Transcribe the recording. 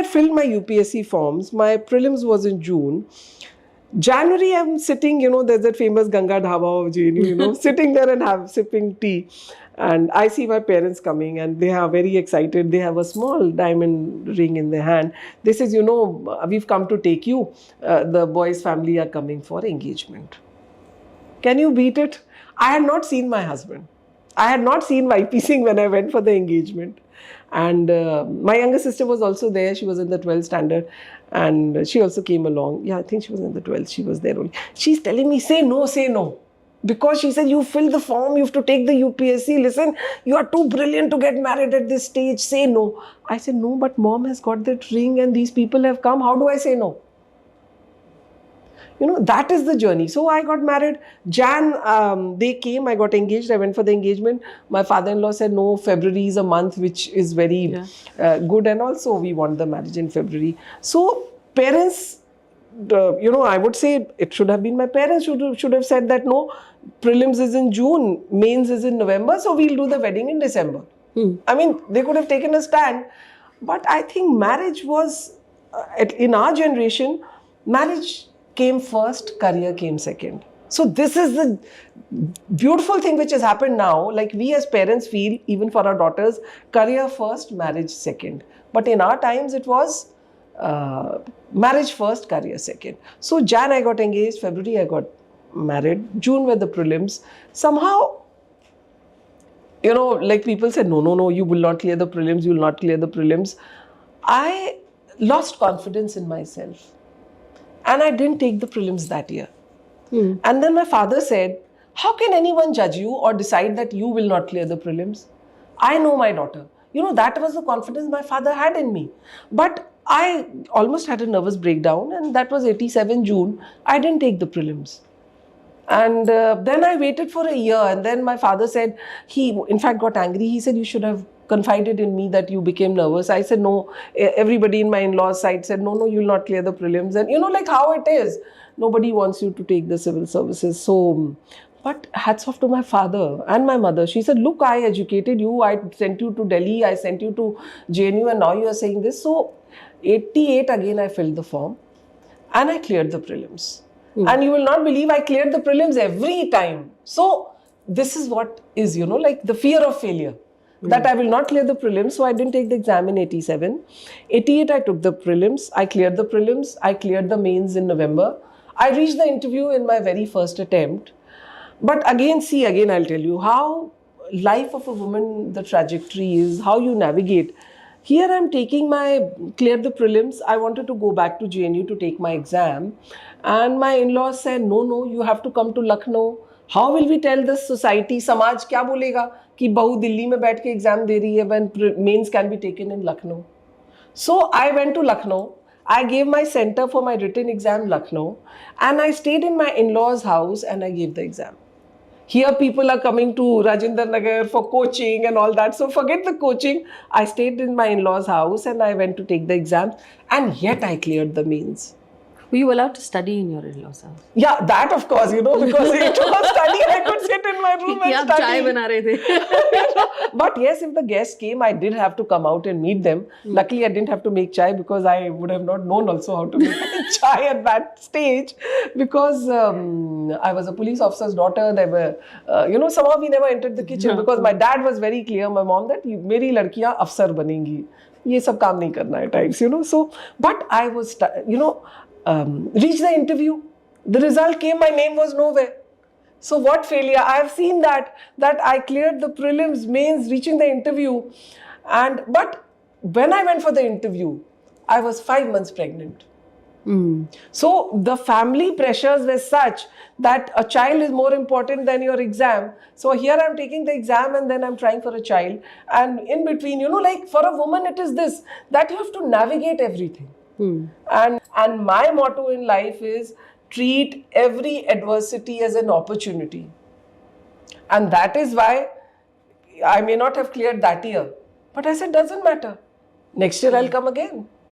had filled my UPSC forms. My prelims was in June. January, I'm sitting, there's that famous Ganga Dhaba of JNU, sitting there and sipping tea. And I see my parents coming and they are very excited. They have a small diamond ring in their hand. They says, we've come to take you. The boys' family are coming for engagement. Can you beat it? I had not seen my husband. I had not seen YP Singh when I went for the engagement. And my younger sister was also there. She was in the 12th standard. And she also came along. Yeah, I think she was in the 12th. She was there only. She's telling me, say no, say no. Because she said, you fill the form, you have to take the UPSC. Listen, you are too brilliant to get married at this stage. Say no. I said, no, but mom has got that ring and these people have come. How do I say no? That is the journey. So I got married. They came, I got engaged, I went for the engagement. My father-in-law said, no, February is a month which is very good, and also we want the marriage in February. So parents, I would say it should have been my parents should have said that, no, prelims is in June, mains is in November, so we'll do the wedding in December. I mean, they could have taken a stand. But I think marriage was, in our generation, marriage came first, career came second. So this is the beautiful thing which has happened now. Like we as parents feel, even for our daughters, career first, marriage second. But in our times, it was marriage first, career second. So Jan I got engaged, February I got married, June were the prelims. Somehow, like people said, no, you will not clear the prelims, you will not clear the prelims. I lost confidence in myself. And I didn't take the prelims that year. And then my father said, how can anyone judge you or decide that you will not clear the prelims? I know my daughter. That was the confidence my father had in me. But I almost had a nervous breakdown, and that was 87 June. I didn't take the prelims. And then I waited for a year, and then my father said, he in fact got angry. He said, you should have confided in me that you became nervous. I said, no. Everybody in my in-laws side said, no, you will not clear the prelims. And like how it is. Nobody wants you to take the civil services. So, but hats off to my father and my mother. She said, look, I educated you. I sent you to Delhi. I sent you to JNU, and now you are saying this. So, 88 again I filled the form and I cleared the prelims. And you will not believe I cleared the prelims every time. So, this is what is, like the fear of failure. That I will not clear the prelims. So, I didn't take the exam in 87. 88, I took the prelims. I cleared the prelims. I cleared the mains in November. I reached the interview in my very first attempt. But again, I'll tell you how life of a woman, the trajectory is, how you navigate. Here I'm taking cleared the prelims. I wanted to go back to JNU to take my exam. And my in-laws said, no, you have to come to Lucknow. How will we tell the society, Samaj kya bolega ki bahu Delhi mein baith ke exam de rahi hai when mains can be taken in Lucknow. So I went to Lucknow. I gave my center for my written exam Lucknow, and I stayed in my in-laws' house and I gave the exam. Here people are coming to Rajinder Nagar for coaching and all that. So forget the coaching. I stayed in my in-laws' house and I went to take the exams, and yet I cleared the mains. Were you allowed to study in your in-laws' house? Yeah, that of course, because it was study. I could sit in my room and study. Chai bana rahe the. But yes, if the guests came, I did have to come out and meet them. Luckily, I didn't have to make chai because I would have not known also how to make chai at that stage, because I was a police officer's daughter. There were, somehow we never entered the kitchen because my dad was very clear, my mom, that मेरी लड़कियाँ अफसर बनेंगी. ये सब काम नहीं करना at times, So, but I was, reached the interview. The result came, my name was nowhere. So what failure? I have seen that I cleared the prelims, mains, reaching the interview. But when I went for the interview, I was 5 months pregnant. So the family pressures were such that a child is more important than your exam. So here I'm taking the exam and then I'm trying for a child. And in between, like for a woman, it is this, that you have to navigate everything. And my motto in life is treat every adversity as an opportunity. And that is why I may not have cleared that year. But I said, doesn't matter. Next year I'll come again.